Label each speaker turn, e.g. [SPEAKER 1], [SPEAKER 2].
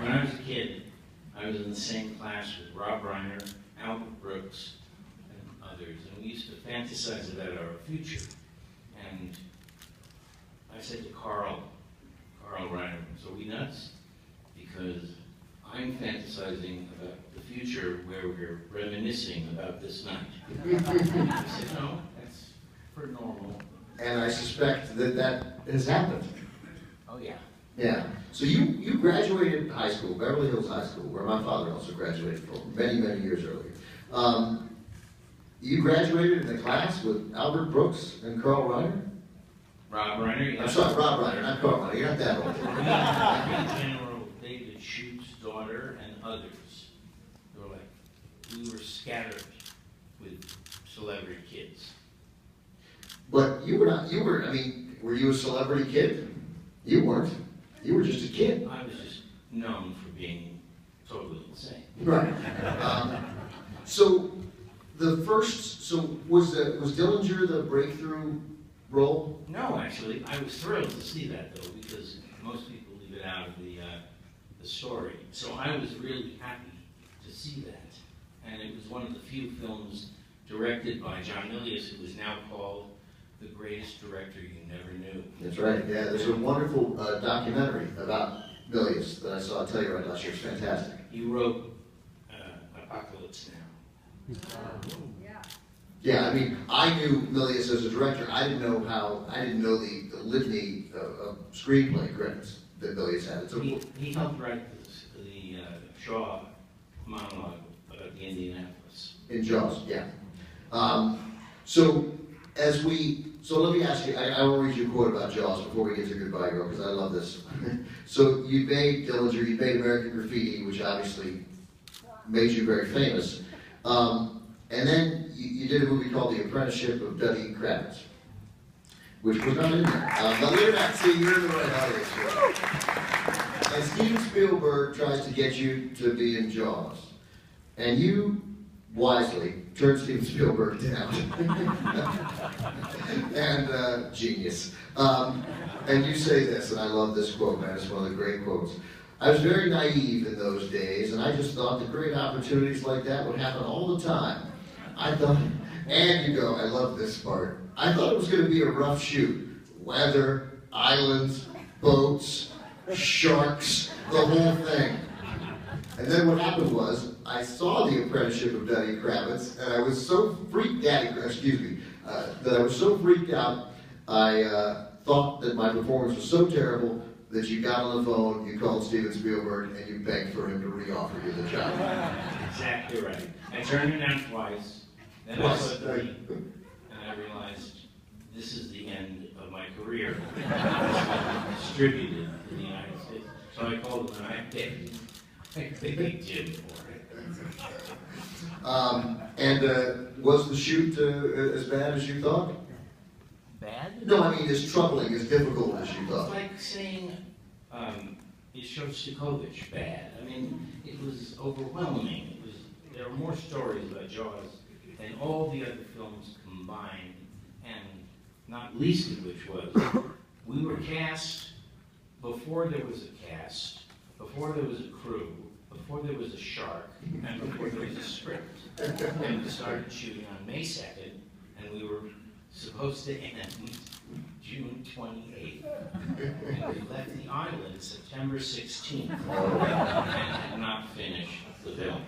[SPEAKER 1] When I was a kid, I was in the same class with Rob Reiner, Albert Brooks, and others, and we used to fantasize about our future. And I said to Carl Reiner, so we nuts? Because I'm fantasizing about the future where we're reminiscing about this night. He said, no, that's for normal.
[SPEAKER 2] And I suspect that that has happened.
[SPEAKER 1] Oh, yeah.
[SPEAKER 2] Yeah. So you graduated high school, Beverly Hills High School, where my father also graduated from many, many years earlier. You graduated in the class with Albert Brooks and Carl Reiner?
[SPEAKER 1] Rob Reiner?
[SPEAKER 2] I'm sorry, Rob Reiner, not Carl Reiner. You're not that old.
[SPEAKER 1] General David Shute's daughter and others. They were like, we were scattered with celebrity kids.
[SPEAKER 2] But you were not, I mean, were you a celebrity kid? You weren't. You were just a kid.
[SPEAKER 1] I was just known for being totally insane.
[SPEAKER 2] Right. So was Dillinger the breakthrough role?
[SPEAKER 1] No, actually, I was thrilled to see that though, because most people leave it out of the story. So I was really happy to see that, and it was one of the few films directed by John Milius, who is now called the greatest director you never knew.
[SPEAKER 2] That's right. Yeah, there's a wonderful documentary about Milius that I saw Telluride last year. It's fantastic.
[SPEAKER 1] He wrote Apocalypse Now.
[SPEAKER 2] Yeah, I mean, I knew Milius as a director. I didn't know the litany of screenplay credits that Milius had. So
[SPEAKER 1] he helped write the Shaw monologue about the Indianapolis.
[SPEAKER 2] In Jaws, yeah. So let me ask you, I want to read you a quote about Jaws before we get to Goodbye Girl, because I love this. So you made Dillinger, you made American Graffiti, which obviously made you very famous. And then you did a movie called The Apprenticeship of W. Kravitz, which was not in there. But you're not, see, you're in the right audience. And Steven Spielberg tries to get you to be in Jaws. And you wisely turn Steven Spielberg down. And genius. And you say this, and I love this quote, man. It's one of the great quotes. I was very naive in those days, and I just thought that great opportunities like that would happen all the time. I thought, and you go, I love this part. I thought it was going to be a rough shoot. Weather, islands, boats, sharks, the whole thing. And then what happened was, I saw The Apprenticeship of Danny Kravitz, and I was so freaked out, that I was so freaked out, I thought that my performance was so terrible that you got on the phone, you called Steven Spielberg, and you begged for him to re-offer you the job.
[SPEAKER 1] Exactly right. I turned it down twice, then I saw three, and I realized this is the end of my career. Distributed in the United States. So I called him and I begged Jim for it.
[SPEAKER 2] Was the shoot as bad as you thought?
[SPEAKER 1] Bad?
[SPEAKER 2] No, I mean as troubling, as difficult as you thought.
[SPEAKER 1] It's like saying it Shostakovich bad. I mean, it was overwhelming. There are more stories about Jaws than all the other films combined, and not least of which was we were cast before there was a cast, before there was a crew, before there was a shark, and before there was a script. And we started shooting on May 2nd, and we were supposed to end June 28th. And we left the island September 16th, and had not finished the film.